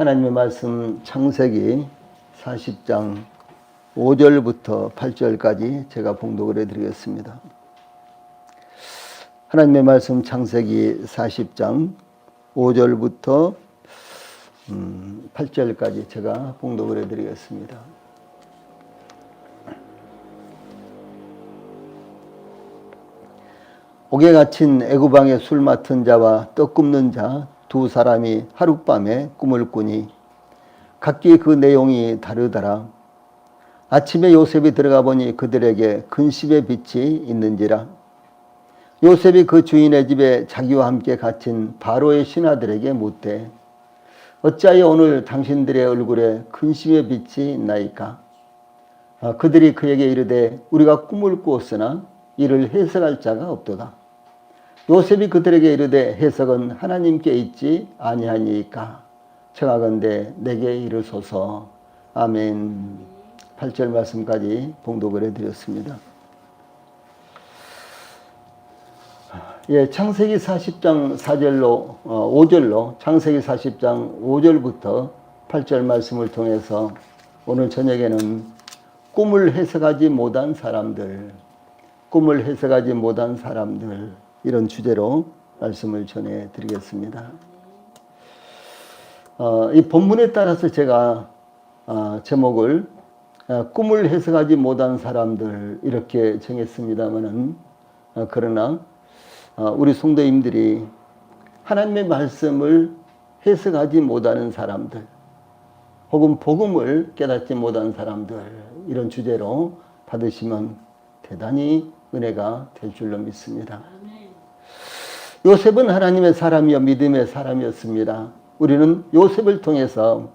하나님의 말씀 창세기 40장 5절부터 8절까지 제가 봉독을 해드리겠습니다. 하나님의 말씀 창세기 40장 5절부터 8절까지 제가 봉독을 해드리겠습니다. 옥에 갇힌 애굽 왕의 술 맡은 자와 떡 굽는 자 두 사람이 하룻밤에 꿈을 꾸니 각기 그 내용이 다르더라. 아침에 요셉이 들어가 보니 그들에게 근심의 빛이 있는지라. 요셉이 그 주인의 집에 자기와 함께 갇힌 바로의 신하들에게 묻되 어찌하여 오늘 당신들의 얼굴에 근심의 빛이 있나이까? 그들이 그에게 이르되 우리가 꿈을 꾸었으나 이를 해석할 자가 없도다. 요셉이 그들에게 이르되 해석은 하나님께 있지 아니하니까 청하건대 내게 이르소서. 아멘. 8절 말씀까지 봉독을 해드렸습니다. 창세기 40장 5절로 창세기 40장 5절부터 8절 말씀을 통해서 오늘 저녁에는 꿈을 해석하지 못한 사람들, 이런 주제로 말씀을 전해드리겠습니다. 이 본문에 따라서 제가 제목을 꿈을 해석하지 못한 사람들 이렇게 정했습니다마는 그러나 우리 성도님들이 하나님의 말씀을 해석하지 못하는 사람들 혹은 복음을 깨닫지 못한 사람들 이런 주제로 받으시면 대단히 은혜가 될 줄로 믿습니다. 요셉은 하나님의 사람이요 믿음의 사람이었습니다. 우리는 요셉을 통해서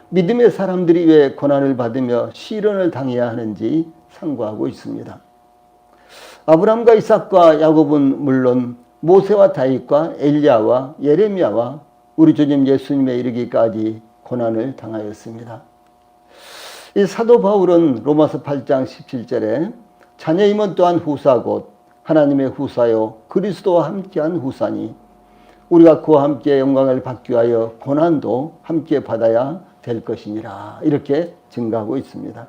믿음의 사람들이 왜 고난을 받으며 시련을 당해야 하는지 상고하고 있습니다. 아브라함과 이삭과 야곱은 물론 모세와 다윗과 엘리야와 예레미야와 우리 주님 예수님에 이르기까지 고난을 당하였습니다. 이 사도 바울은 로마서 8장 17절에 자녀임은 또한 후사 곧 하나님의 후사요 그리스도와 함께한 후사니 우리가 그와 함께 영광을 받기 위하여 고난도 함께 받아야 될 것이니라 이렇게 증가하고 있습니다.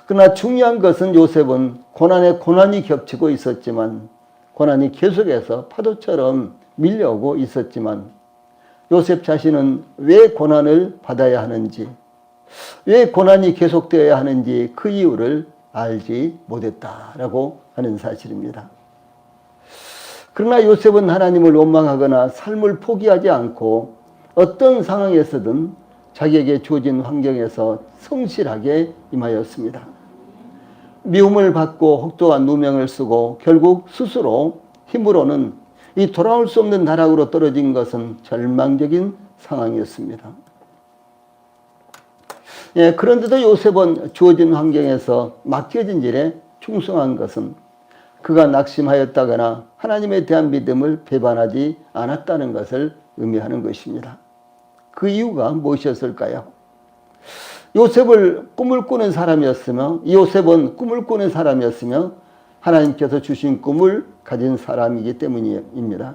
그러나 중요한 것은 요셉은 고난에 고난이 겹치고 있었지만 고난이 계속해서 파도처럼 밀려오고 있었지만 요셉 자신은 왜 고난을 받아야 하는지 왜 고난이 계속되어야 하는지 그 이유를 알지 못했다라고 하는 사실입니다. 그러나 요셉은 하나님을 원망하거나 삶을 포기하지 않고 어떤 상황에서든 자기에게 주어진 환경에서 성실하게 임하였습니다. 미움을 받고 혹독한 누명을 쓰고 결국 스스로 힘으로는 이 돌아올 수 없는 나락으로 떨어진 것은 절망적인 상황이었습니다. 그런데도 요셉은 주어진 환경에서 맡겨진 일에 충성한 것은 그가 낙심하였다거나 하나님에 대한 믿음을 배반하지 않았다는 것을 의미하는 것입니다. 그 이유가 무엇이었을까요? 요셉은 꿈을 꾸는 사람이었으며 하나님께서 주신 꿈을 가진 사람이기 때문입니다.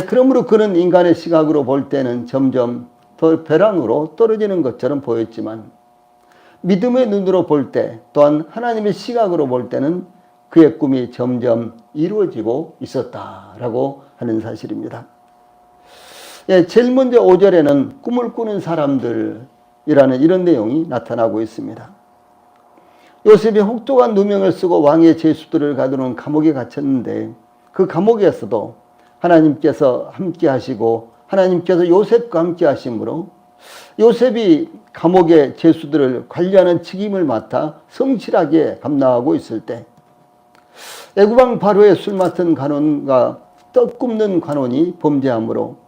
그러므로 그는 인간의 시각으로 볼 때는 점점 더 벼랑으로 떨어지는 것처럼 보였지만 믿음의 눈으로 볼 때 또한 하나님의 시각으로 볼 때는 그의 꿈이 점점 이루어지고 있었다라고 하는 사실입니다. 제일 먼저 5절에는 꿈을 꾸는 사람들이라는 이런 내용이 나타나고 있습니다. 요셉이 혹독한 누명을 쓰고 왕의 제수들을 가두는 감옥에 갇혔는데 그 감옥에서도 하나님께서 함께 하시고 하나님께서 요셉과 함께 하심으로 요셉이 감옥의 제수들을 관리하는 책임을 맡아 성실하게 감당하고 있을 때 애굽왕 바로의 술 맡은 간원과 떡 굽는 간원이 범죄함으로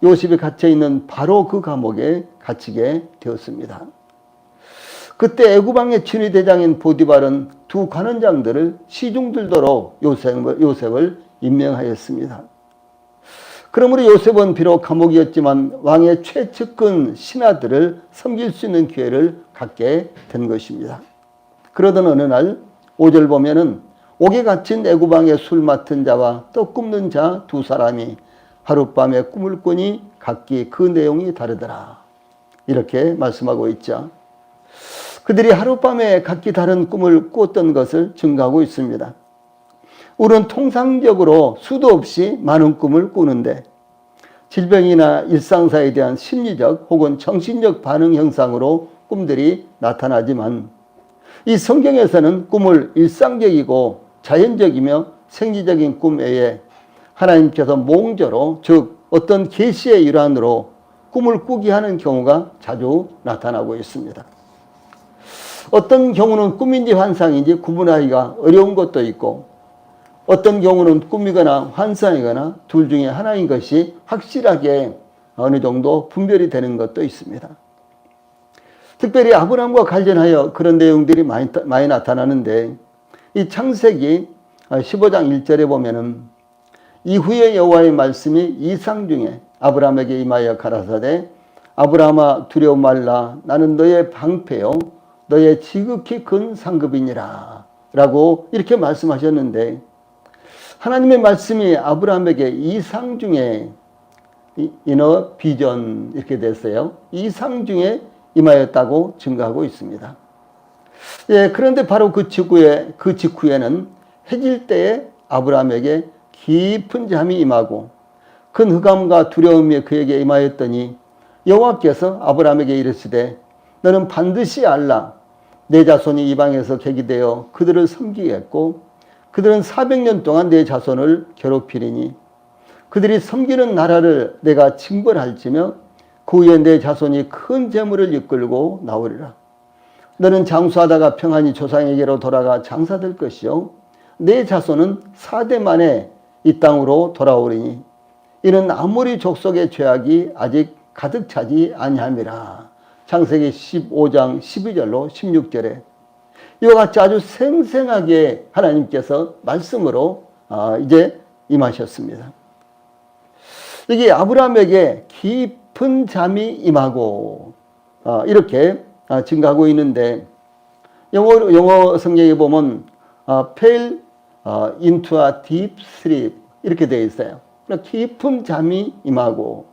요셉이 갇혀있는 바로 그 감옥에 갇히게 되었습니다. 그때 애굽왕의 친위대장인 보디발은 두 관원장들을 시중들도록 요셉을 임명하였습니다. 그러므로 요셉은 비록 감옥이었지만 왕의 최측근 신하들을 섬길 수 있는 기회를 갖게 된 것입니다. 그러던 어느 날 5절 보면은 옥에 갇힌 애굽 왕의 술 맡은 자와 떡 굽는 자 두 사람이 하룻밤에 꿈을 꾸니 각기 그 내용이 다르더라. 이렇게 말씀하고 있죠. 그들이 하룻밤에 각기 다른 꿈을 꾸었던 것을 증거하고 있습니다. 우리는 통상적으로 수도 없이 많은 꿈을 꾸는데 질병이나 일상사에 대한 심리적 혹은 정신적 반응 형상으로 꿈들이 나타나지만 이 성경에서는 꿈을 일상적이고 자연적이며 생리적인 꿈 외에 하나님께서 몽조로, 즉 어떤 계시의 일환으로 꿈을 꾸게 하는 경우가 자주 나타나고 있습니다. 어떤 경우는 꿈인지 환상인지 구분하기가 어려운 것도 있고 어떤 경우는 꿈이거나 환상이거나 둘 중에 하나인 것이 확실하게 어느 정도 분별이 되는 것도 있습니다. 특별히 아브라함과 관련하여 그런 내용들이 많이 나타나는데 이 창세기 15장 1절에 보면은 이후에 여호와의 말씀이 이상 중에 아브라함에게 임하여 가라사대 아브라함아 두려워 말라 나는 너의 방패요 너의 지극히 큰 상급이니라 라고 이렇게 말씀하셨는데 하나님의 말씀이 아브라함에게 이상 중에 이너 비전 이렇게 됐어요. 이상 중에 임하였다고 증거하고 있습니다. 예, 그런데 바로 그 직후에는 해질 때에 아브라함에게 깊은 잠이 임하고 큰 흑암과 두려움이 그에게 임하였더니 여호와께서 아브라함에게 이르시되 너는 반드시 알라 내 자손이 이방에서 계기되어 그들을 섬기겠고 그들은 400년 동안 내 자손을 괴롭히리니 그들이 섬기는 나라를 내가 징벌할지며 그 후에 내 자손이 큰 재물을 이끌고 나오리라. 너는 장수하다가 평안히 조상에게로 돌아가 장사될 것이요 내 자손은 4대 만에 이 땅으로 돌아오리니 이는 아모리 족속의 죄악이 아직 가득 차지 아니함이라. 창세기 15장 12절로 16절에 이와 같이 아주 생생하게 하나님께서 말씀으로 이제 임하셨습니다. 여기 아브라함에게 깊은 잠이 임하고 이렇게 증가하고 있는데 영어 성경에 보면 fell into a deep sleep 이렇게 되어 있어요. 깊은 잠이 임하고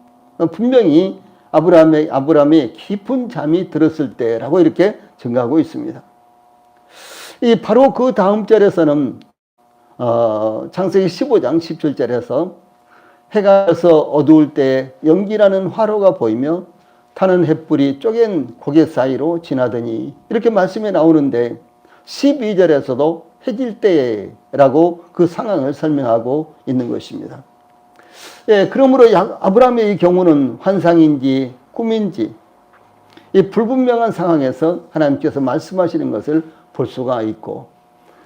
분명히 아브라함의 깊은 잠이 들었을 때라고 이렇게 증가하고 있습니다. 바로 그 다음 절에서는 창세기 15장 17절에서 해가 져서 어두울 때 연기나는 화로가 보이며 타는 횃불이 쪼갠 고개 사이로 지나더니 이렇게 말씀이 나오는데 12절에서도 해질 때라고 그 상황을 설명하고 있는 것입니다. 예, 그러므로 아브라함의 이 경우는 환상인지 꿈인지 이 불분명한 상황에서 하나님께서 말씀하시는 것을 볼 수가 있고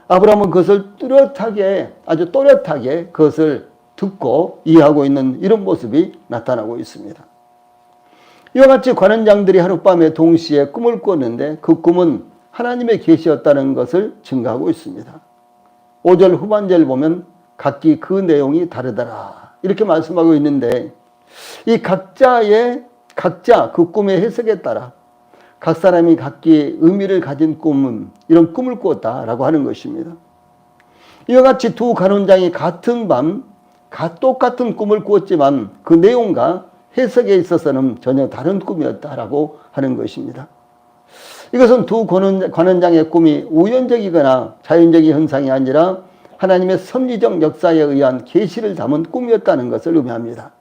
아브라함은 그것을 뚜렷하게 아주 또렷하게 그것을 듣고 이해하고 있는 이런 모습이 나타나고 있습니다. 이와 같이 관원장들이 하룻밤에 동시에 꿈을 꿨는데 그 꿈은 하나님의 계시였다는 것을 증거하고 있습니다. 5절 후반절 보면 각기 그 내용이 다르더라 이렇게 말씀하고 있는데 이 각자 그 꿈의 해석에 따라 각 사람이 각기 의미를 가진 꿈은 이런 꿈을 꾸었다라고 하는 것입니다. 이와 같이 두 간원장이 같은 밤 똑같은 꿈을 꾸었지만 그 내용과 해석에 있어서는 전혀 다른 꿈이었다라고 하는 것입니다. 이것은 두 관원장의 꿈이 우연적이거나 자연적인 현상이 아니라 하나님의 섭리적 역사에 의한 계시를 담은 꿈이었다는 것을 의미합니다.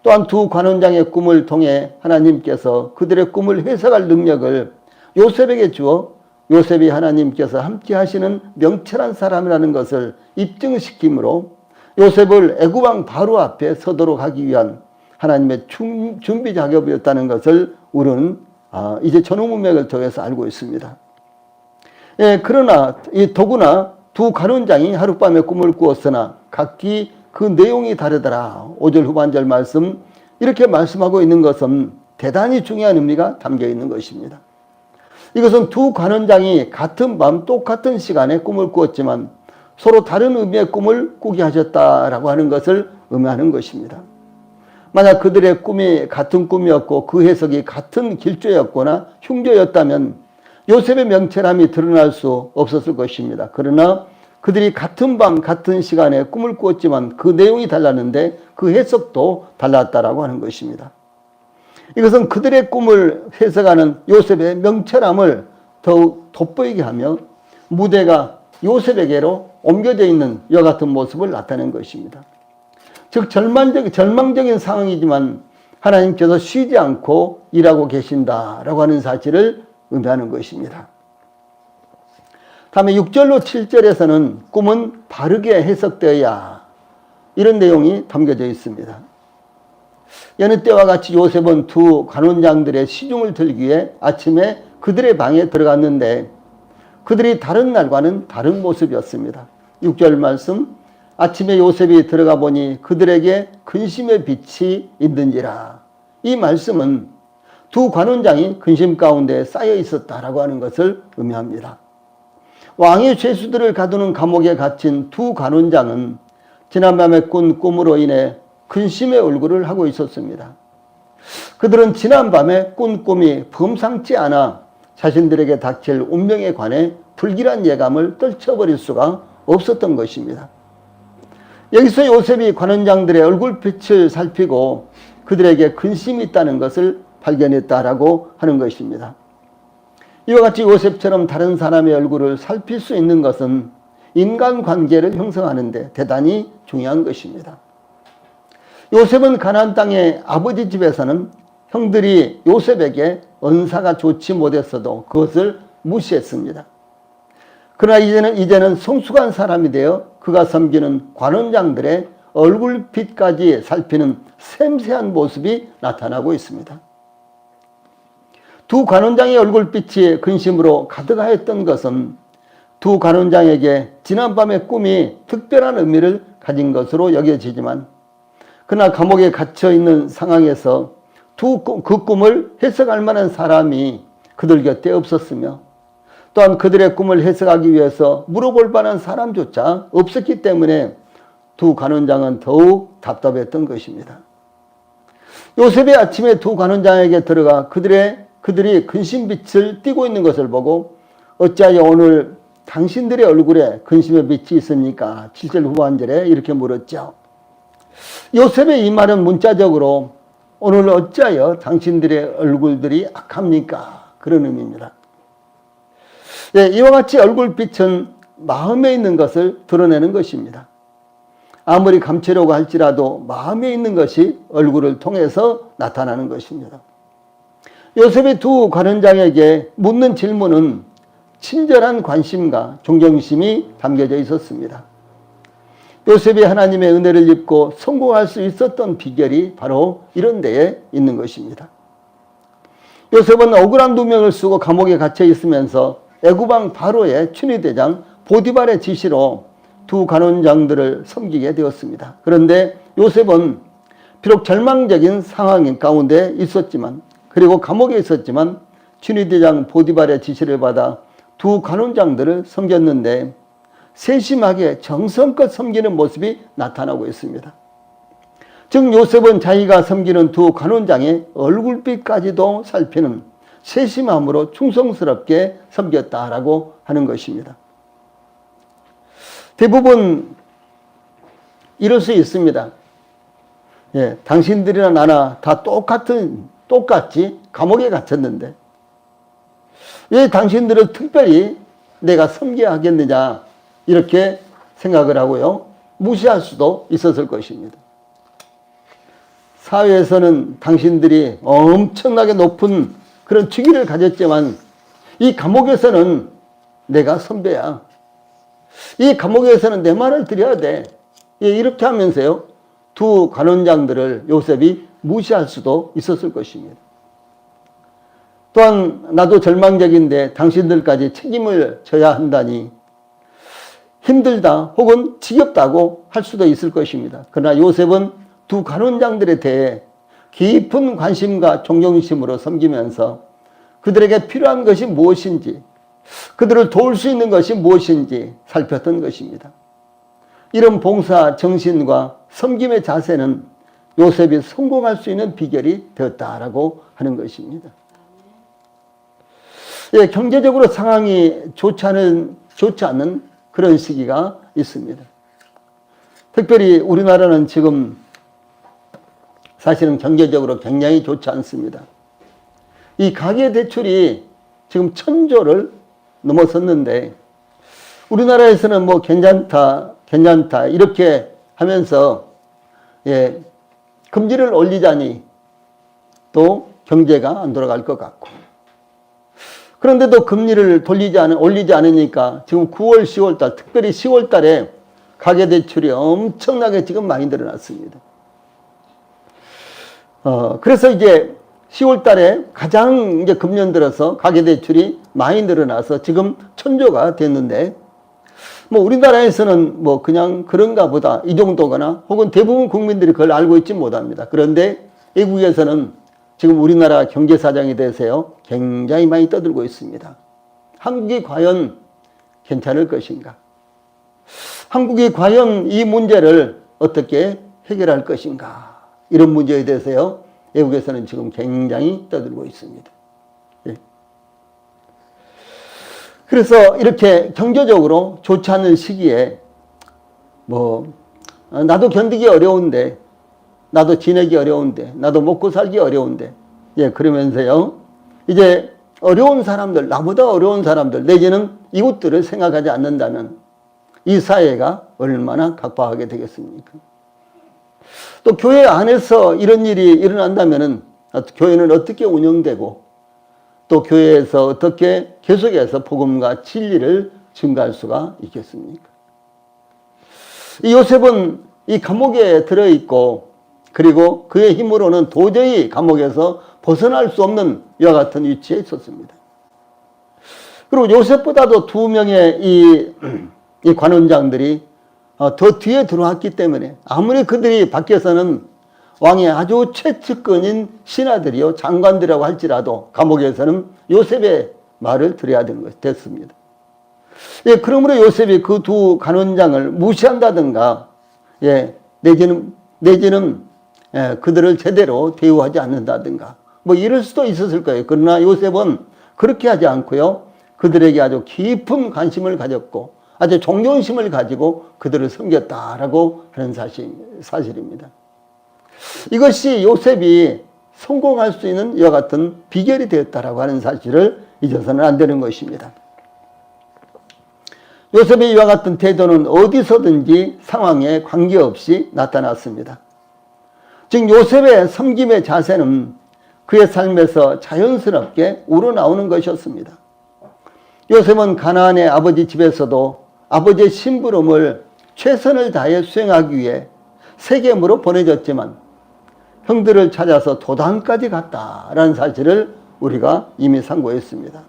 또한 두 관원장의 꿈을 통해 하나님께서 그들의 꿈을 해석할 능력을 요셉에게 주어 요셉이 하나님께서 함께 하시는 명철한 사람이라는 것을 입증시키므로 요셉을 애굽왕 바로 앞에 서도록 하기 위한 하나님의 준비 작업이었다는 것을 우리는 이제 전후문맥을 통해서 알고 있습니다. 예, 그러나 더구나 두 간원장이 하룻밤에 꿈을 꾸었으나 각기 그 내용이 다르더라. 5절 후반절 말씀 이렇게 말씀하고 있는 것은 대단히 중요한 의미가 담겨 있는 것입니다. 이것은 두 관원장이 같은 밤 똑같은 시간에 꿈을 꾸었지만 서로 다른 의미의 꿈을 꾸게 하셨다라고 하는 것을 의미하는 것입니다. 만약 그들의 꿈이 같은 꿈이었고 그 해석이 같은 길조였거나 흉조였다면 요셉의 명철함이 드러날 수 없었을 것입니다. 그러나 그들이 같은 밤 같은 시간에 꿈을 꾸었지만 그 내용이 달랐는데 그 해석도 달랐다라고 하는 것입니다. 이것은 그들의 꿈을 해석하는 요셉의 명철함을 더욱 돋보이게 하며 무대가 요셉에게로 옮겨져 있는 이와 같은 모습을 나타낸 것입니다. 즉 절망적인 상황이지만 하나님께서 쉬지 않고 일하고 계신다라고 하는 사실을 의미하는 것입니다. 다음에 6절로 7절에서는 꿈은 바르게 해석되어야 이런 내용이 담겨져 있습니다. 여느 때와 같이 요셉은 두 관원장들의 시중을 들기 위해 아침에 그들의 방에 들어갔는데 그들이 다른 날과는 다른 모습이었습니다. 6절 말씀, 아침에 요셉이 들어가 보니 그들에게 근심의 빛이 있는지라. 이 말씀은 두 관원장이 근심 가운데 쌓여 있었다라고 하는 것을 의미합니다. 왕의 죄수들을 가두는 감옥에 갇힌 두 관원장은 지난밤에 꾼 꿈으로 인해 근심의 얼굴을 하고 있었습니다. 그들은 지난밤에 꾼 꿈이 범상치 않아 자신들에게 닥칠 운명에 관해 불길한 예감을 떨쳐버릴 수가 없었던 것입니다. 여기서 요셉이 관원장들의 얼굴빛을 살피고 그들에게 근심이 있다는 것을 발견했다라고 하는 것입니다. 이와 같이 요셉처럼 다른 사람의 얼굴을 살필 수 있는 것은 인간관계를 형성하는 데 대단히 중요한 것입니다. 요셉은 가나안 땅의 아버지 집에서는 형들이 요셉에게 언사가 좋지 못했어도 그것을 무시했습니다. 그러나 이제는 성숙한 사람이 되어 그가 섬기는 관원장들의 얼굴빛까지 살피는 섬세한 모습이 나타나고 있습니다. 두 관원장의 얼굴빛이 근심으로 가득하였던 것은 두 관원장에게 지난밤의 꿈이 특별한 의미를 가진 것으로 여겨지지만 그러나 감옥에 갇혀 있는 상황에서 그 꿈을 해석할 만한 사람이 그들 곁에 없었으며 또한 그들의 꿈을 해석하기 위해서 물어볼 만한 사람조차 없었기 때문에 두 관원장은 더욱 답답했던 것입니다. 요셉이 아침에 두 관원장에게 들어가 그들이 근심빛을 띠고 있는 것을 보고 어찌하여 오늘 당신들의 얼굴에 근심의 빛이 있습니까? 7절 후반절에 이렇게 물었죠. 요셉의 이 말은 문자적으로 오늘 어찌하여 당신들의 얼굴들이 악합니까? 그런 의미입니다. 네, 이와 같이 얼굴빛은 마음에 있는 것을 드러내는 것입니다. 아무리 감추려고 할지라도 마음에 있는 것이 얼굴을 통해서 나타나는 것입니다. 요셉이 두 관원장에게 묻는 질문은 친절한 관심과 존경심이 담겨져 있었습니다. 요셉이 하나님의 은혜를 입고 성공할 수 있었던 비결이 바로 이런 데에 있는 것입니다. 요셉은 억울한 누명을 쓰고 감옥에 갇혀 있으면서 애굽왕 바로의 친위대장 보디발의 지시로 두 관원장들을 섬기게 되었습니다. 그런데 요셉은 비록 절망적인 상황 가운데 있었지만 그리고 감옥에 있었지만 친위대장 보디발의 지시를 받아 두 관원장들을 섬겼는데 세심하게 정성껏 섬기는 모습이 나타나고 있습니다. 즉 요셉은 자기가 섬기는 두 관원장의 얼굴빛까지도 살피는 세심함으로 충성스럽게 섬겼다라고 하는 것입니다. 대부분 이럴 수 있습니다. 예, 당신들이나 나나 다 똑같이 감옥에 갇혔는데 왜 당신들은 특별히 내가 섬겨야 하겠느냐 이렇게 생각을 하고요. 무시할 수도 있었을 것입니다. 사회에서는 당신들이 엄청나게 높은 그런 직위를 가졌지만 이 감옥에서는 내가 선배야. 이 감옥에서는 내 말을 드려야 돼. 이렇게 하면서요. 두 관원장들을 요셉이 무시할 수도 있었을 것입니다. 또한 나도 절망적인데 당신들까지 책임을 져야 한다니 힘들다 혹은 지겹다고 할 수도 있을 것입니다. 그러나 요셉은 두 관원장들에 대해 깊은 관심과 존경심으로 섬기면서 그들에게 필요한 것이 무엇인지 그들을 도울 수 있는 것이 무엇인지 살폈던 것입니다. 이런 봉사 정신과 섬김의 자세는 요셉이 성공할 수 있는 비결이 되었다라고 하는 것입니다. 예, 경제적으로 상황이 좋지 않은 그런 시기가 있습니다. 특별히 우리나라는 지금 사실은 경제적으로 굉장히 좋지 않습니다. 이 가계대출이 지금 1,000조를 넘어섰는데 우리나라에서는 뭐 괜찮다 이렇게 하면서 금리를 올리자니 또 경제가 안 돌아갈 것 같고, 그런데도 금리를 올리지 않으니까 지금 9월, 10월달, 특별히 10월달에 가계대출이 엄청나게 지금 많이 늘어났습니다. 그래서 이제 10월달에 가장 이제 금년 들어서 가계대출이 많이 늘어나서 지금 1,000조가 됐는데, 뭐 우리나라에서는 뭐 그냥 그런가 보다 이 정도거나 혹은 대부분 국민들이 그걸 알고 있지 못합니다. 그런데 외국에서는 지금 우리나라 경제 사정에 대해서요 굉장히 많이 떠들고 있습니다. 한국이 과연 괜찮을 것인가? 한국이 과연 이 문제를 어떻게 해결할 것인가? 이런 문제에 대해서요 외국에서는 지금 굉장히 떠들고 있습니다. 그래서 이렇게 경제적으로 좋지 않은 시기에 뭐 나도 견디기 어려운데, 나도 지내기 어려운데, 나도 먹고 살기 어려운데, 그러면서요 이제 어려운 사람들, 나보다 어려운 사람들 내지는 이웃들을 생각하지 않는다면 이 사회가 얼마나 각박하게 되겠습니까? 또 교회 안에서 이런 일이 일어난다면은 교회는 어떻게 운영되고 또 교회에서 어떻게 계속해서 복음과 진리를 증가할 수가 있겠습니까? 이 요셉은 이 감옥에 들어있고, 그리고 그의 힘으로는 도저히 감옥에서 벗어날 수 없는 이와 같은 위치에 있었습니다. 그리고 요셉보다도 2명의 이 관원장들이 더 뒤에 들어왔기 때문에 아무리 그들이 밖에서는 왕의 아주 최측근인 신하들이요 장관들이라고 할지라도 감옥에서는 요셉의 말을 들어야 됐습니다. 그러므로 요셉이 그 2 관원장을 무시한다든가 내지는 그들을 제대로 대우하지 않는다든가 뭐 이럴 수도 있었을 거예요. 그러나 요셉은 그렇게 하지 않고요 그들에게 아주 깊은 관심을 가졌고 아주 존경심을 가지고 그들을 섬겼다라고 하는 사실입니다. 이것이 요셉이 성공할 수 있는 이와 같은 비결이 되었다라고 하는 사실을 잊어서는 안 되는 것입니다. 요셉의 이와 같은 태도는 어디서든지 상황에 관계없이 나타났습니다. 즉 요셉의 섬김의 자세는 그의 삶에서 자연스럽게 우러나오는 것이었습니다. 요셉은 가나안의 아버지 집에서도 아버지의 심부름을 최선을 다해 수행하기 위해 세겜으로 보내졌지만 형들을 찾아서 도단까지 갔다라는 사실을 우리가 이미 상고했습니다.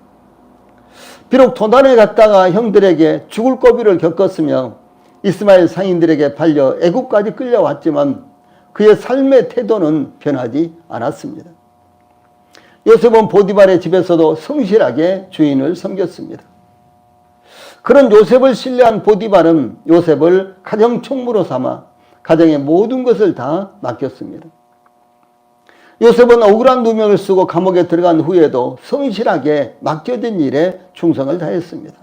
비록 도단에 갔다가 형들에게 죽을 고비를 겪었으며 이스마엘 상인들에게 팔려 애국까지 끌려왔지만 그의 삶의 태도는 변하지 않았습니다. 요셉은 보디발의 집에서도 성실하게 주인을 섬겼습니다. 그런 요셉을 신뢰한 보디발은 요셉을 가정총무로 삼아 가정의 모든 것을 다 맡겼습니다. 요셉은 억울한 누명을 쓰고 감옥에 들어간 후에도 성실하게 맡겨진 일에 충성을 다했습니다.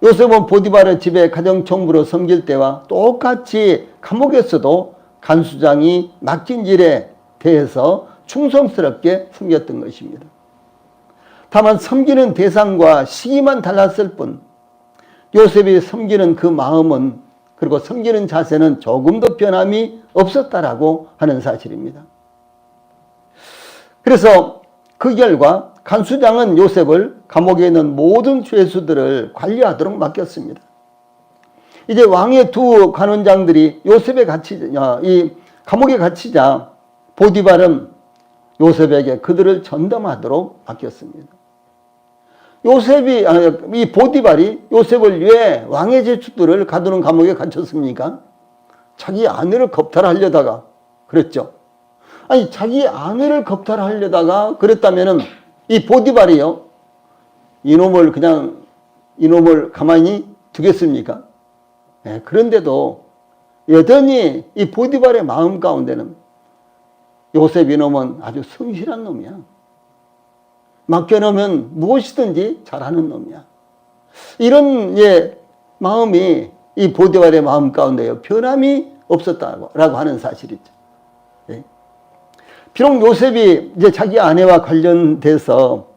요셉은 보디발의 집에 가정총무로 섬길 때와 똑같이 감옥에서도 간수장이 맡긴 일에 대해서 충성스럽게 섬겼던 것입니다. 다만 섬기는 대상과 시기만 달랐을 뿐 요셉이 섬기는 그 마음은 그리고 섬기는 자세는 조금도 변함이 없었다라고 하는 사실입니다. 그래서 그 결과 간수장은 요셉을 감옥에 있는 모든 죄수들을 관리하도록 맡겼습니다. 이제 왕의 2 관원장들이 이 감옥에 갇히자 보디발은 요셉에게 그들을 전담하도록 맡겼습니다. 이 보디발이 요셉을 왜 왕의 죄수들을 가두는 감옥에 갇혔습니까? 자기 아내를 겁탈하려다가 그랬죠. 아니 자기 아내를 겁탈하려다가 그랬다면은 이 보디발이요 이놈을 가만히 두겠습니까? 그런데도 여전히 이 보디발의 마음 가운데는 요셉 이놈은 아주 성실한 놈이야. 맡겨놓으면 무엇이든지 잘하는 놈이야. 이런 마음이 이 보디발의 마음 가운데요 변함이 없었다라고 하는 사실이죠. 예. 비록 요셉이 이제 자기 아내와 관련돼서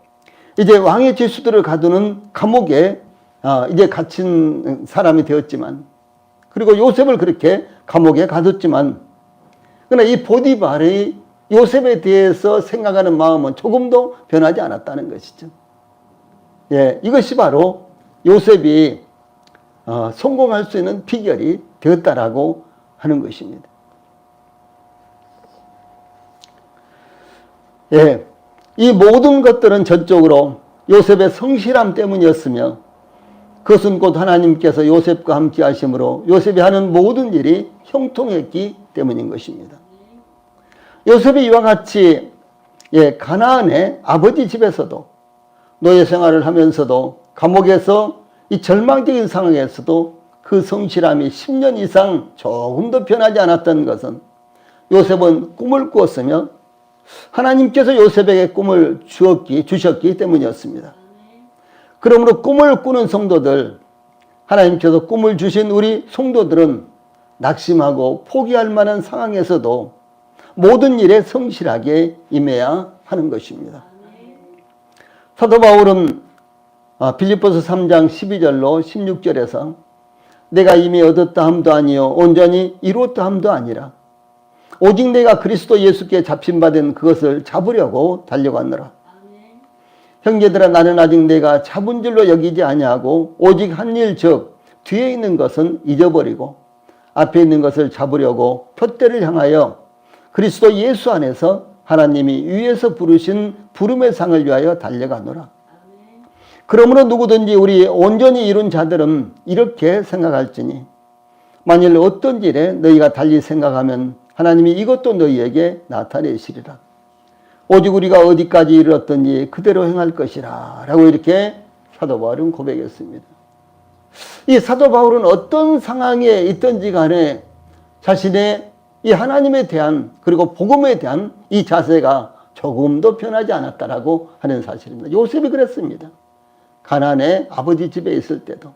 이제 왕의 죄수들을 가두는 감옥에 이제 갇힌 사람이 되었지만, 그리고 요셉을 그렇게 감옥에 가뒀지만, 그러나 이 보디발의 요셉에 대해서 생각하는 마음은 조금도 변하지 않았다는 것이죠. 예, 이것이 바로 요셉이 성공할 수 있는 비결이 되었다라고 하는 것입니다. 예, 이 모든 것들은 전적으로 요셉의 성실함 때문이었으며, 그것은 곧 하나님께서 요셉과 함께 하심으로 요셉이 하는 모든 일이 형통했기 때문인 것입니다. 요셉이 이와 같이 가나안의 아버지 집에서도 노예 생활을 하면서도 감옥에서 이 절망적인 상황에서도 그 성실함이 10년 이상 조금도 변하지 않았던 것은 요셉은 꿈을 꾸었으며 하나님께서 요셉에게 꿈을 주셨기 때문이었습니다. 그러므로 꿈을 꾸는 성도들, 하나님께서 꿈을 주신 우리 성도들은 낙심하고 포기할 만한 상황에서도 모든 일에 성실하게 임해야 하는 것입니다. 사도 바울은 빌립보서 3장 12절로 16절에서 내가 이미 얻었다 함도 아니요 온전히 이루었다 함도 아니라 오직 내가 그리스도 예수께 잡힌받은 그것을 잡으려고 달려갔노라. 형제들아, 나는 아직 내가 잡은 줄로 여기지 아니하고 오직 한 일 즉 뒤에 있는 것은 잊어버리고 앞에 있는 것을 잡으려고 표대를 향하여 그리스도 예수 안에서 하나님이 위에서 부르신 부름의 상을 위하여 달려가노라. 그러므로 누구든지 우리 온전히 이룬 자들은 이렇게 생각할지니 만일 어떤 일에 너희가 달리 생각하면 하나님이 이것도 너희에게 나타내시리라. 오직 우리가 어디까지 이르렀든지 그대로 행할 것이라 라고 이렇게 사도 바울은 고백했습니다. 이 사도 바울은 어떤 상황에 있든지 간에 자신의 이 하나님에 대한 그리고 복음에 대한 이 자세가 조금도 변하지 않았다라고 하는 사실입니다. 요셉이 그랬습니다. 가나안의 아버지 집에 있을 때도,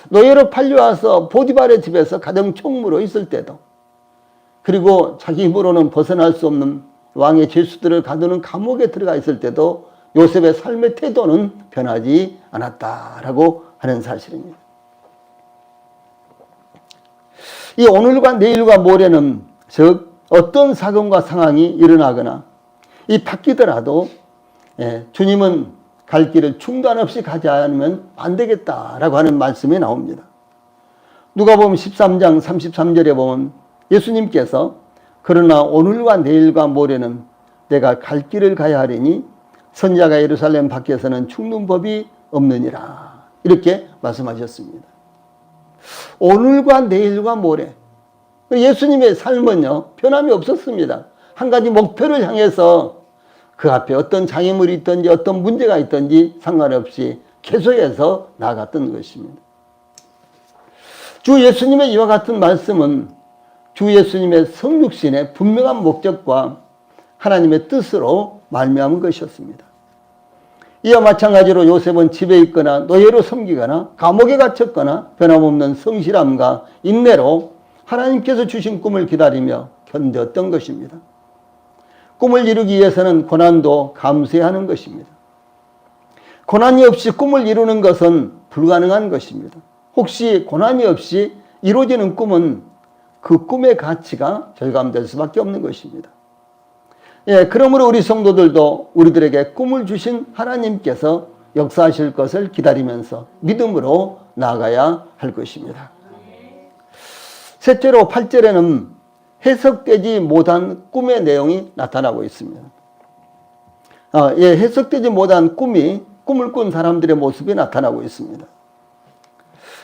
노예로 팔려와서 보디발의 집에서 가정 총무로 있을 때도, 그리고 자기 힘으로는 벗어날 수 없는 왕의 죄수들을 가두는 감옥에 들어가 있을 때도 요셉의 삶의 태도는 변하지 않았다라고 하는 사실입니다. 이 오늘과 내일과 모레는 즉 어떤 사건과 상황이 일어나거나 이 바뀌더라도 주님은 갈 길을 중단 없이 가지 않으면 안 되겠다라고 하는 말씀이 나옵니다. 누가복음 13장 33절에 보면 예수님께서 그러나 오늘과 내일과 모레는 내가 갈 길을 가야 하리니 선지자가 예루살렘 밖에서는 죽는 법이 없느니라 이렇게 말씀하셨습니다. 오늘과 내일과 모레, 예수님의 삶은요 변함이 없었습니다. 한 가지 목표를 향해서 그 앞에 어떤 장애물이 있든지 어떤 문제가 있든지 상관없이 계속해서 나아갔던 것입니다. 주 예수님의 이와 같은 말씀은 주 예수님의 성육신의 분명한 목적과 하나님의 뜻으로 말미암은 것이었습니다. 이와 마찬가지로 요셉은 집에 있거나 노예로 섬기거나 감옥에 갇혔거나 변함없는 성실함과 인내로 하나님께서 주신 꿈을 기다리며 견뎠던 것입니다. 꿈을 이루기 위해서는 고난도 감수해야 하는 것입니다. 고난이 없이 꿈을 이루는 것은 불가능한 것입니다. 혹시 고난이 없이 이루어지는 꿈은 그 꿈의 가치가 절감될 수밖에 없는 것입니다. 그러므로 우리 성도들도 우리들에게 꿈을 주신 하나님께서 역사하실 것을 기다리면서 믿음으로 나아가야 할 것입니다. 셋째로 8절에는 해석되지 못한 꿈의 내용이 나타나고 있습니다. 해석되지 못한 꿈을 꾼 사람들의 모습이 나타나고 있습니다.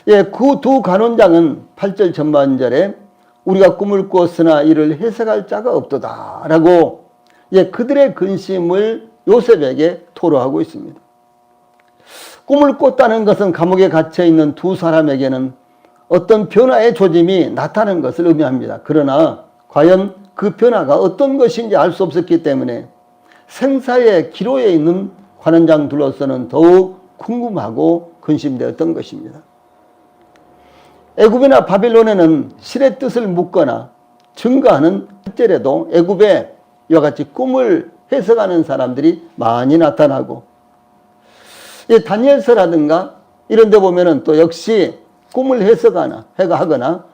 그 두 간원장은 8절 전반절에 우리가 꿈을 꾸었으나 이를 해석할 자가 없도다 라고 그들의 근심을 요셉에게 토로하고 있습니다. 꿈을 꿨다는 것은 감옥에 갇혀있는 두 사람에게는 어떤 변화의 조짐이 나타나는 것을 의미합니다. 그러나 과연 그 변화가 어떤 것인지 알 수 없었기 때문에 생사의 기로에 있는 관원장들로서는 더욱 궁금하고 근심되었던 것입니다. 애굽이나 바빌론에는 신의 뜻을 묻거나 증거하는 특절에도 애굽에 이와 같이 꿈을 해석하는 사람들이 많이 나타나고, 다니엘서라든가 이런 데 보면은 또 역시 꿈을 해석하거나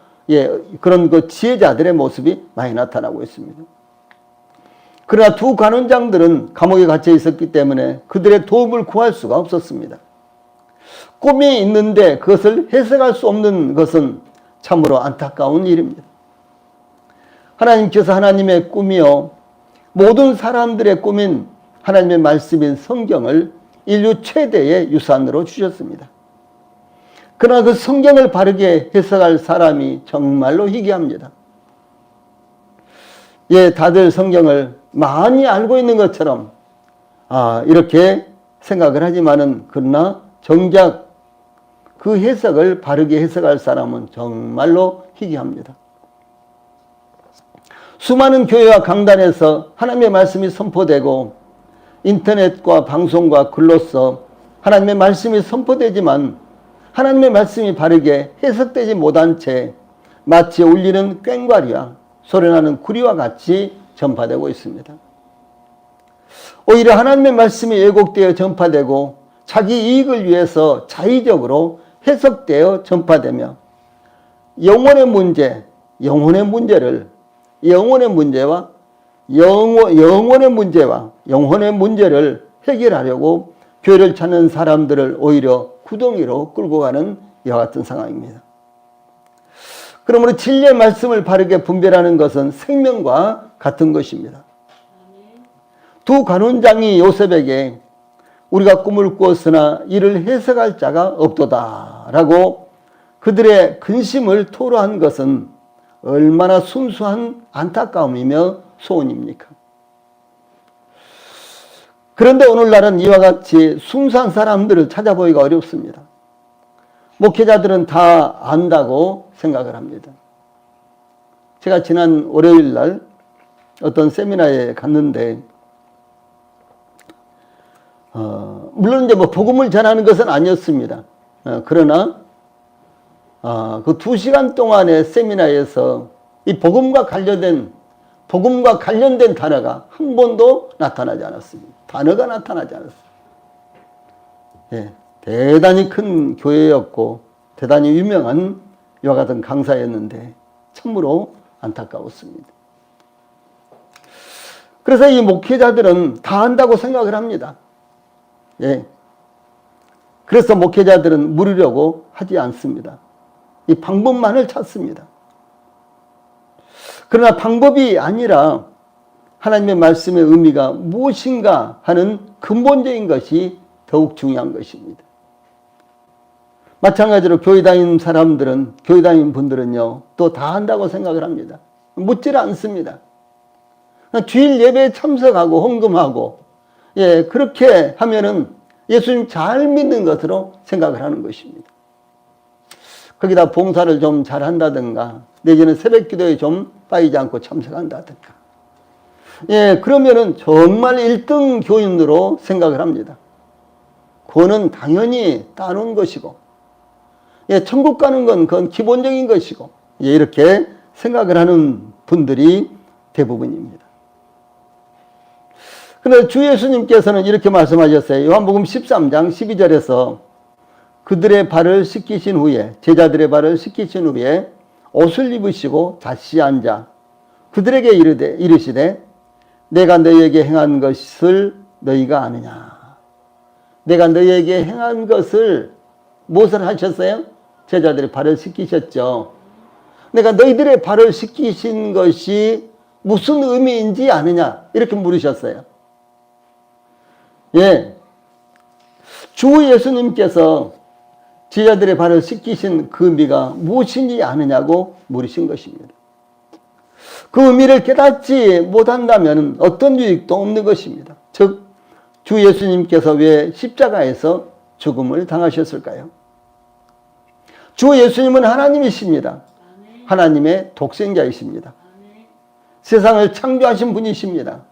그런 그 지혜자들의 모습이 많이 나타나고 있습니다. 그러나 두 관원장들은 감옥에 갇혀 있었기 때문에 그들의 도움을 구할 수가 없었습니다. 꿈이 있는데 그것을 해석할 수 없는 것은 참으로 안타까운 일입니다. 하나님께서 하나님의 꿈이요 모든 사람들의 꿈인 하나님의 말씀인 성경을 인류 최대의 유산으로 주셨습니다. 그러나 그 성경을 바르게 해석할 사람이 정말로 희귀합니다. 다들 성경을 많이 알고 있는 것처럼 이렇게 생각을 하지만은 그러나 정작 그 해석을 바르게 해석할 사람은 정말로 희귀합니다. 수많은 교회와 강단에서 하나님의 말씀이 선포되고 인터넷과 방송과 글로서 하나님의 말씀이 선포되지만 하나님의 말씀이 바르게 해석되지 못한 채 마치 울리는 꽹과리와 소리나는 구리와 같이 전파되고 있습니다. 오히려 하나님의 말씀이 왜곡되어 전파되고 자기 이익을 위해서 자의적으로 해석되어 전파되며 영혼의 문제를 해결하려고 교회를 찾는 사람들을 오히려 구덩이로 끌고 가는 이와 같은 상황입니다. 그러므로 진리의 말씀을 바르게 분별하는 것은 생명과 같은 것입니다. 두 관원장이 요셉에게 우리가 꿈을 꾸었으나 이를 해석할 자가 없도다라고 그들의 근심을 토로한 것은 얼마나 순수한 안타까움이며 소원입니까? 그런데 오늘날은 이와 같이 순수한 사람들을 찾아보기가 어렵습니다. 목회자들은 다 안다고 생각을 합니다. 제가 지난 월요일 날 어떤 세미나에 갔는데 물론 이제 복음을 전하는 것은 아니었습니다. 그러나 그 2시간 동안의 세미나에서 이 복음과 관련된 단어가 한 번도 나타나지 않았습니다. 단어가 나타나지 않았어요. 대단히 큰 교회였고 대단히 유명한 이와 같은 강사였는데 참으로 안타까웠습니다. 그래서 이 목회자들은 다 안다고 생각을 합니다. 그래서 목회자들은 물으려고 하지 않습니다. 이 방법만을 찾습니다. 그러나 방법이 아니라 하나님의 말씀의 의미가 무엇인가 하는 근본적인 것이 더욱 중요한 것입니다. 마찬가지로 교회 다니는 분들은요, 또 다 한다고 생각을 합니다. 묻지를 않습니다. 주일 예배에 참석하고 헌금하고, 그렇게 하면은 예수님 잘 믿는 것으로 생각을 하는 것입니다. 거기다 봉사를 좀 잘 한다든가, 내지는 새벽 기도에 좀 빠지지 않고 참석한다든가. 그러면은 정말 1등 교인으로 생각을 합니다. 그거는 당연히 따놓은 것이고, 천국 가는 건 그건 기본적인 것이고, 이렇게 생각을 하는 분들이 대부분입니다. 그런데 주 예수님께서는 이렇게 말씀하셨어요. 요한복음 13장 12절에서 그들의 발을 씻기신 후에, 제자들의 발을 씻기신 후에 옷을 입으시고 자시 앉아 그들에게 이르시되 내가 너희에게 행한 것을 너희가 아느냐. 내가 너희에게 행한 것을 무엇을 하셨어요? 제자들의 발을 씻기셨죠. 내가 너희들의 발을 씻기신 것이 무슨 의미인지 아느냐? 이렇게 물으셨어요. 주 예수님께서 제자들의 발을 씻기신 그 의미가 무엇인지 아느냐고 물으신 것입니다. 그 의미를 깨닫지 못한다면 어떤 유익도 없는 것입니다. 즉, 주 예수님께서 왜 십자가에서 죽음을 당하셨을까요? 주 예수님은 하나님이십니다. 하나님의 독생자이십니다. 세상을 창조하신 분이십니다.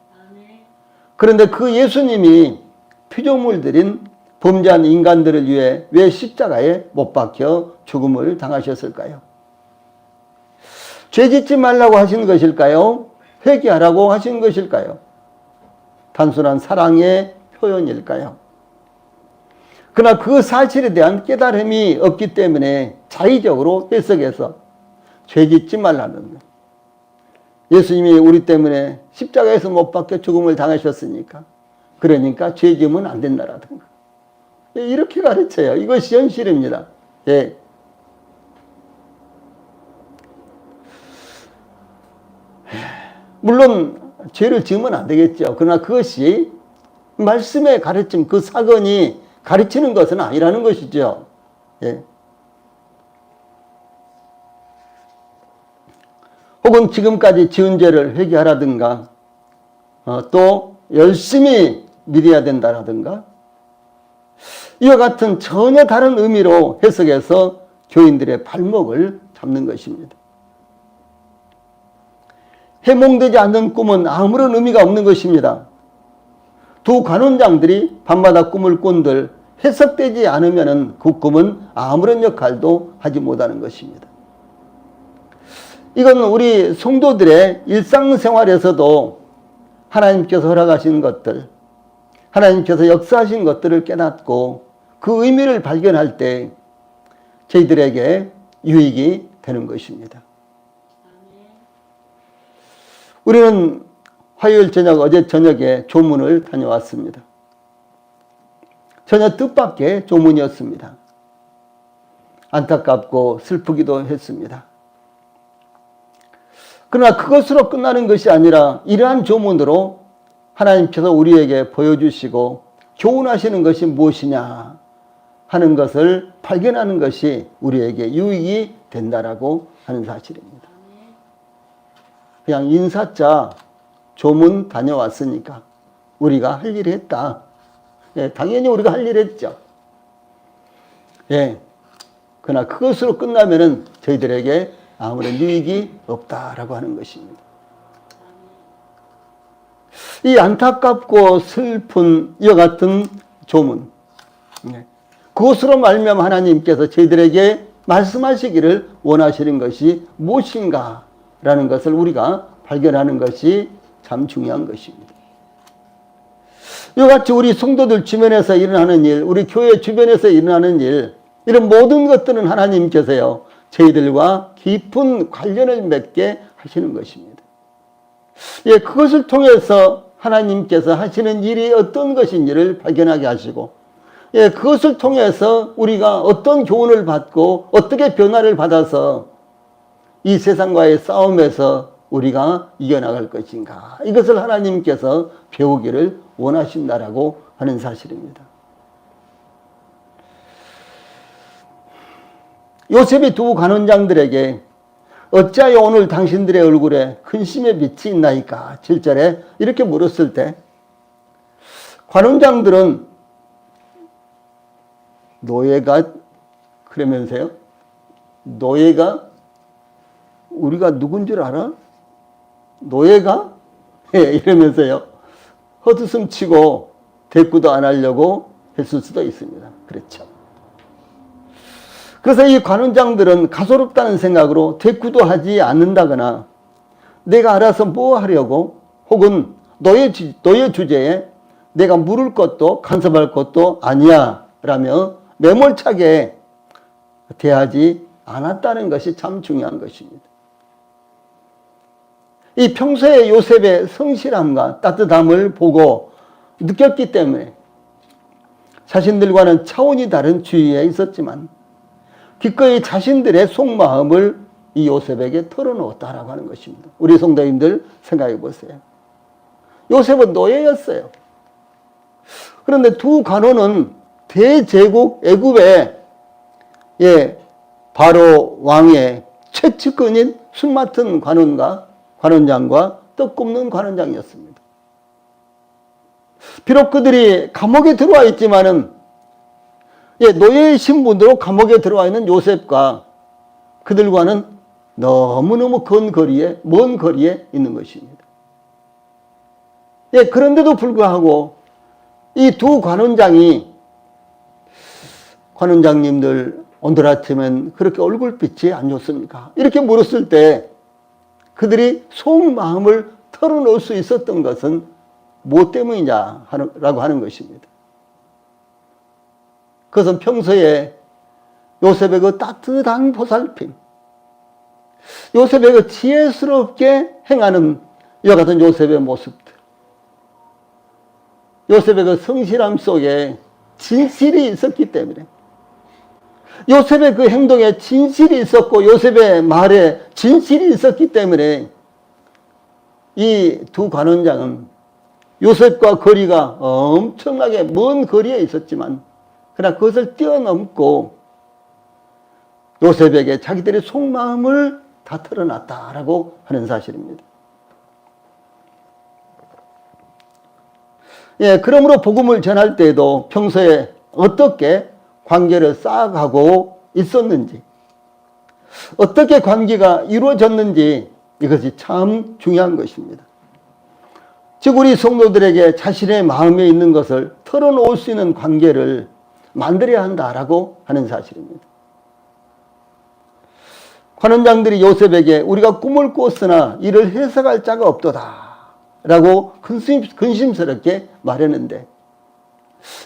그런데 그 예수님이 피조물들인 범죄한 인간들을 위해 왜 십자가에 못 박혀 죽음을 당하셨을까요? 죄 짓지 말라고 하신 것일까요? 회개하라고 하신 것일까요? 단순한 사랑의 표현일까요? 그러나 그 사실에 대한 깨달음이 없기 때문에 자의적으로 해석해서 죄 짓지 말라는, 예수님이 우리 때문에 십자가에서 못 박혀 죽음을 당하셨으니까, 그러니까 죄 지으면 안 된다라든가, 이렇게 가르쳐요. 이것이 현실입니다. 예. 물론 죄를 지으면 안 되겠죠. 그러나 그것이 말씀의 가르침, 그 사건이 가르치는 것은 아니라는 것이죠. 예. 혹은 지금까지 지은 죄를 회개하라든가, 또 열심히 믿어야 된다라든가, 이와 같은 전혀 다른 의미로 해석해서 교인들의 발목을 잡는 것입니다. 해몽되지 않는 꿈은 아무런 의미가 없는 것입니다. 두 간원장들이 밤마다 꿈을 꾼들 해석되지 않으면 그 꿈은 아무런 역할도 하지 못하는 것입니다. 이건 우리 성도들의 일상생활에서도 하나님께서 허락하신 것들, 하나님께서 역사하신 것들을 깨닫고 그 의미를 발견할 때 저희들에게 유익이 되는 것입니다. 우리는 화요일 저녁, 어제 저녁에 조문을 다녀왔습니다. 전혀 뜻밖의 조문이었습니다. 안타깝고 슬프기도 했습니다. 그러나 그것으로 끝나는 것이 아니라 이러한 조문으로 하나님께서 우리에게 보여주시고 교훈하시는 것이 무엇이냐 하는 것을 발견하는 것이 우리에게 유익이 된다라고 하는 사실입니다. 그냥 인사자 조문 다녀왔으니까 우리가 할 일을 했다. 예, 당연히 우리가 할 일을 했죠. 예. 그러나 그것으로 끝나면은 저희들에게 아무런 유익이 없다라고 하는 것입니다. 이 안타깝고 슬픈 이와 같은 조문, 그것으로 말미암아 하나님께서 저희들에게 말씀하시기를 원하시는 것이 무엇인가라는 것을 우리가 발견하는 것이 참 중요한 것입니다. 이와 같이 우리 성도들 주변에서 일어나는 일, 우리 교회 주변에서 일어나는 일, 이런 모든 것들은 하나님께서요 저희들과 깊은 관련을 맺게 하시는 것입니다. 예, 그것을 통해서 하나님께서 하시는 일이 어떤 것인지를 발견하게 하시고, 예, 그것을 통해서 우리가 어떤 교훈을 받고 어떻게 변화를 받아서 이 세상과의 싸움에서 우리가 이겨나갈 것인가, 이것을 하나님께서 배우기를 원하신다라고 하는 사실입니다. 요셉이 두 간원장들에게 어찌하여 오늘 당신들의 얼굴에 근심의 빛이 있나이까 7절에 이렇게 물었을 때, 관원장들은 노예가, 그러면서요, 노예가 우리가 누군 줄 알아? 노예가? 예, 이러면서요 헛웃음 치고 대꾸도 안 하려고 했을 수도 있습니다. 그렇죠. 그래서 이 관원장들은 가소롭다는 생각으로 대꾸도 하지 않는다거나 내가 알아서 뭐 하려고, 혹은 노예 주제에 내가 물을 것도 간섭할 것도 아니야 라며 매몰차게 대하지 않았다는 것이 참 중요한 것입니다. 이 평소에 요셉의 성실함과 따뜻함을 보고 느꼈기 때문에 자신들과는 차원이 다른 주위에 있었지만 기꺼이 자신들의 속마음을 이 요셉에게 털어놓았다라고 하는 것입니다. 우리 성도님들 생각해 보세요. 요셉은 노예였어요. 그런데 두 간원은 대제국 애굽의 바로 왕의 최측근인 술 맡은 관원장과 떡 굽는 관원장이었습니다. 비록 그들이 감옥에 들어와 있지만은 노예의 신분으로 감옥에 들어와 있는 요셉과 그들과는 너무너무 먼 거리에 있는 것입니다. 그런데도 불구하고 이 두 관원장이 관원장님들 오늘 아침엔 그렇게 얼굴빛이 안 좋습니까? 이렇게 물었을 때 그들이 속마음을 털어놓을 수 있었던 것은 무엇 때문이냐라고 하는 것입니다. 그것은 평소에 요셉의 그 따뜻한 보살핌, 요셉의 그 지혜스럽게 행하는 이와 같은 요셉의 모습들, 요셉의 그 성실함 속에 진실이 있었기 때문에, 요셉의 그 행동에 진실이 있었고 요셉의 말에 진실이 있었기 때문에 이 두 관원장은 요셉과 거리가 엄청나게 먼 거리에 있었지만 그러나 그것을 뛰어넘고 요셉에게 자기들의 속마음을 다 털어놨다라고 하는 사실입니다. 예, 그러므로 복음을 전할 때에도 평소에 어떻게 관계를 쌓아가고 있었는지, 어떻게 관계가 이루어졌는지 이것이 참 중요한 것입니다. 즉 우리 성도들에게 자신의 마음에 있는 것을 털어놓을 수 있는 관계를 만들어야 한다라고 하는 사실입니다. 관원장들이 요셉에게 우리가 꿈을 꿨으나 이를 해석할 자가 없도다 라고 근심스럽게 말했는데,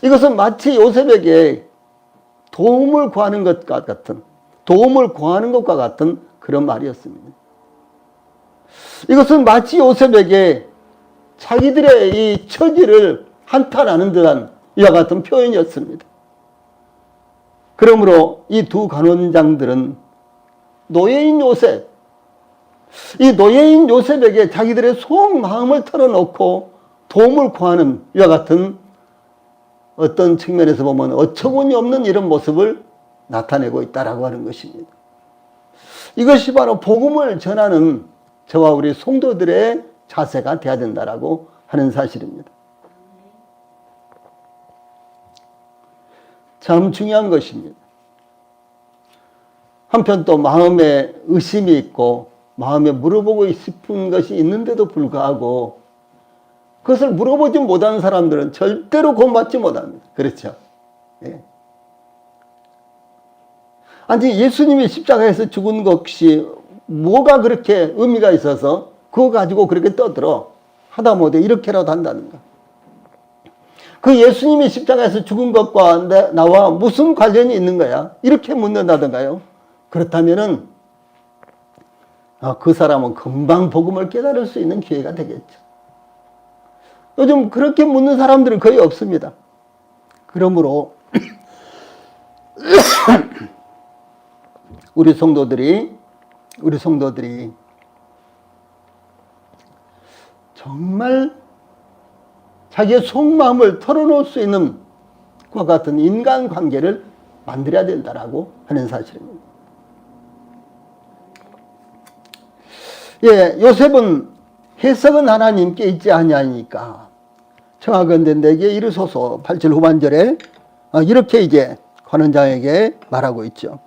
이것은 마치 요셉에게 도움을 구하는 것과 같은 그런 말이었습니다. 이것은 마치 요셉에게 자기들의 이 처지를 한탄하는 듯한 이와 같은 표현이었습니다. 그러므로 이 두 관원장들은 노예인 요셉, 이 노예인 요셉에게 자기들의 속마음을 털어놓고 도움을 구하는 이와 같은 어떤 측면에서 보면 어처구니 없는 이런 모습을 나타내고 있다라고 하는 것입니다. 이것이 바로 복음을 전하는 저와 우리 성도들의 자세가 되어야 된다라고 하는 사실입니다. 참 중요한 것입니다. 한편 또 마음에 의심이 있고 마음에 물어보고 싶은 것이 있는데도 불구하고 그것을 물어보지 못하는 사람들은 절대로 구원받지 못합니다. 그렇죠? 예. 아니 예수님이 십자가에서 죽은 것이 뭐가 그렇게 의미가 있어서 그거 가지고 그렇게 떠들어 하다못해 이렇게라도 한다는가? 그 예수님이 십자가에서 죽은 것과 나와 무슨 관련이 있는 거야? 이렇게 묻는다던가요? 그렇다면은 그 사람은 금방 복음을 깨달을 수 있는 기회가 되겠죠. 요즘 그렇게 묻는 사람들은 거의 없습니다. 그러므로 우리 성도들이 정말 자기의 속마음을 털어놓을 수 있는 것과 같은 인간관계를 만들어야 된다라고 하는 사실입니다. 예, 요셉은 해석은 하나님께 있지 아니하니까 청하건대 내게 이르소서 8절 후반절에 이렇게 이제 관원장에게 말하고 있죠.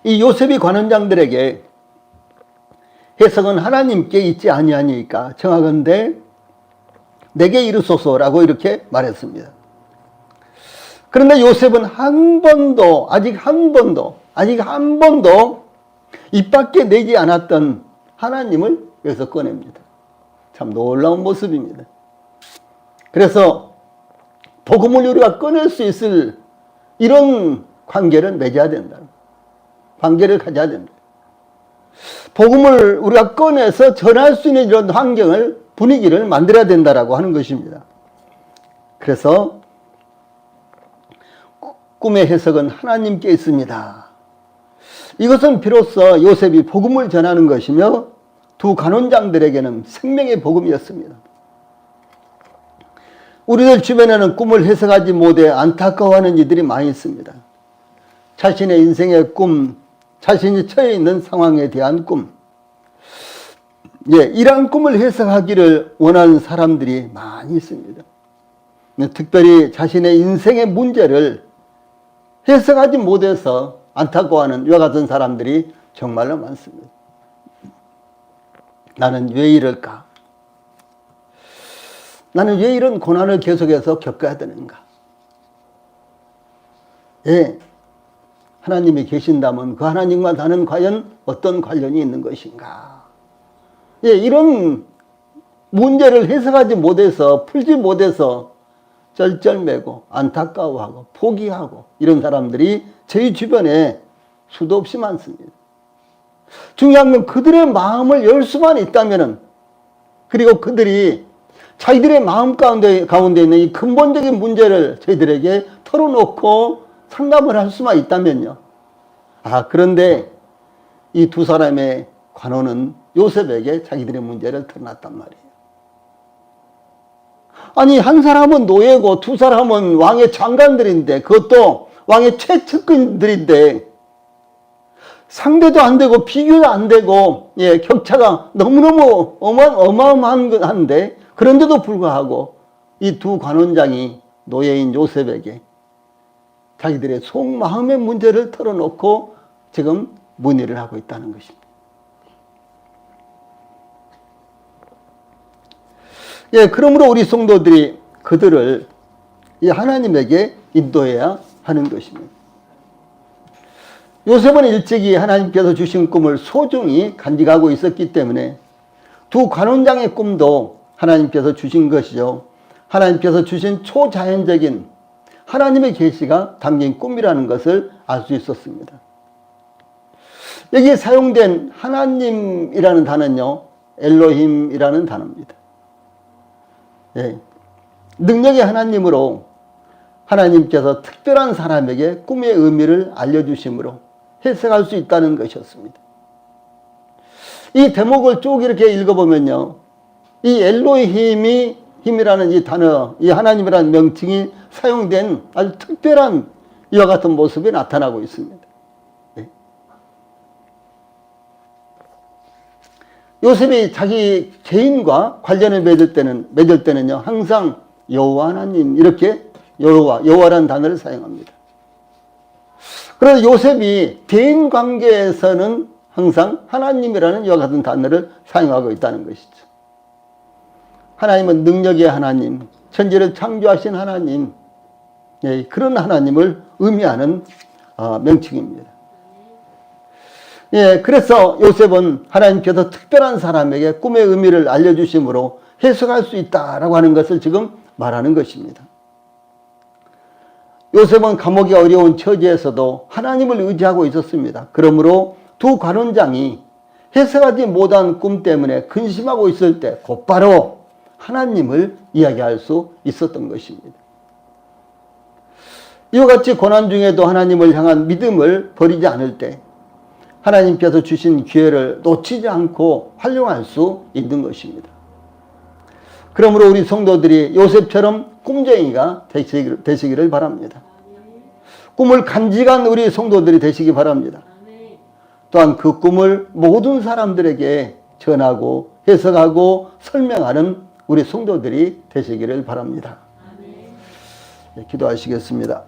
이 요셉이 관원장들에게 해석은 하나님께 있지 아니하니까 청하건대 내게 이르소서라고 이렇게 말했습니다. 그런데 요셉은 아직 한 번도 입 밖에 내지 않았던 하나님을 여기서 꺼냅니다. 참 놀라운 모습입니다. 그래서 복음을 우리가 꺼낼 수 있을 이런 관계를 맺어야 된다. 관계를 가져야 된다. 복음을 우리가 꺼내서 전할 수 있는 이런 환경을, 분위기를 만들어야 된다라고 하는 것입니다. 그래서 꿈의 해석은 하나님께 있습니다. 이것은 비로소 요셉이 복음을 전하는 것이며 두 관원장들에게는 생명의 복음이었습니다. 우리들 주변에는 꿈을 해석하지 못해 안타까워하는 이들이 많이 있습니다. 자신의 인생의 꿈, 자신이 처해 있는 상황에 대한 꿈, 이러한 꿈을 해석하기를 원하는 사람들이 많이 있습니다. 특별히 자신의 인생의 문제를 해석하지 못해서 안타까워하는 이와 같은 사람들이 정말로 많습니다. 나는 왜 이럴까? 나는 왜 이런 고난을 계속해서 겪어야 되는가? 예, 하나님이 계신다면 그 하나님과 나는 과연 어떤 관련이 있는 것인가? 예, 이런 문제를 해석하지 못해서, 풀지 못해서 쩔쩔매고 안타까워하고 포기하고 이런 사람들이 저희 주변에 수도 없이 많습니다. 중요한 건 그들의 마음을 열 수만 있다면은, 그리고 그들이 자기들의 마음 가운데 있는 이 근본적인 문제를 저희들에게 털어놓고 상담을 할 수만 있다면요. 그런데 이 두 사람의 관원은 요셉에게 자기들의 문제를 털어놨단 말이에요. 아니, 한 사람은 노예고 두 사람은 왕의 장관들인데, 그것도 왕의 최측근들인데 상대도 안 되고 비교도 안 되고, 예, 격차가 너무너무 어마어마한데, 그런데도 불구하고 이 두 관원장이 노예인 요셉에게 자기들의 속마음의 문제를 털어놓고 지금 문의를 하고 있다는 것입니다. 예, 그러므로 우리 성도들이 그들을 이 하나님에게 인도해야 하는 것입니다. 요셉은 일찍이 하나님께서 주신 꿈을 소중히 간직하고 있었기 때문에 두 관원장의 꿈도 하나님께서 주신 것이죠. 하나님께서 주신 초자연적인 하나님의 계시가 담긴 꿈이라는 것을 알 수 있었습니다. 여기에 사용된 하나님이라는 단어는요, 엘로힘이라는 단어입니다. 예, 능력의 하나님으로 하나님께서 특별한 사람에게 꿈의 의미를 알려주심으로 해석할 수 있다는 것이었습니다. 이 대목을 쭉 이렇게 읽어보면요, 이 엘로힘이라는 이 단어, 이 하나님이라는 명칭이 사용된 아주 특별한 이와 같은 모습이 나타나고 있습니다. 예. 요셉이 자기 개인과 관련을 맺을 때는요, 항상 여호와 하나님, 이렇게 여호와라는 단어를 사용합니다. 그래서 요셉이 대인 관계에서는 항상 하나님이라는 이와 같은 단어를 사용하고 있다는 것이죠. 하나님은 능력의 하나님, 천지를 창조하신 하나님, 예, 그런 하나님을 의미하는 명칭입니다. 예, 그래서 요셉은 하나님께서 특별한 사람에게 꿈의 의미를 알려주심으로 해석할 수 있다라고 하는 것을 지금 말하는 것입니다. 요셉은 감옥이 어려운 처지에서도 하나님을 의지하고 있었습니다. 그러므로 두 관원장이 해석하지 못한 꿈 때문에 근심하고 있을 때 곧바로 하나님을 이야기할 수 있었던 것입니다. 이와 같이 고난 중에도 하나님을 향한 믿음을 버리지 않을 때 하나님께서 주신 기회를 놓치지 않고 활용할 수 있는 것입니다. 그러므로 우리 성도들이 요셉처럼 꿈쟁이가 되시기를 바랍니다. 꿈을 간직한 우리 성도들이 되시기 바랍니다. 또한 그 꿈을 모든 사람들에게 전하고 해석하고 설명하는 우리 성도들이 되시기를 바랍니다. 네, 기도하시겠습니다.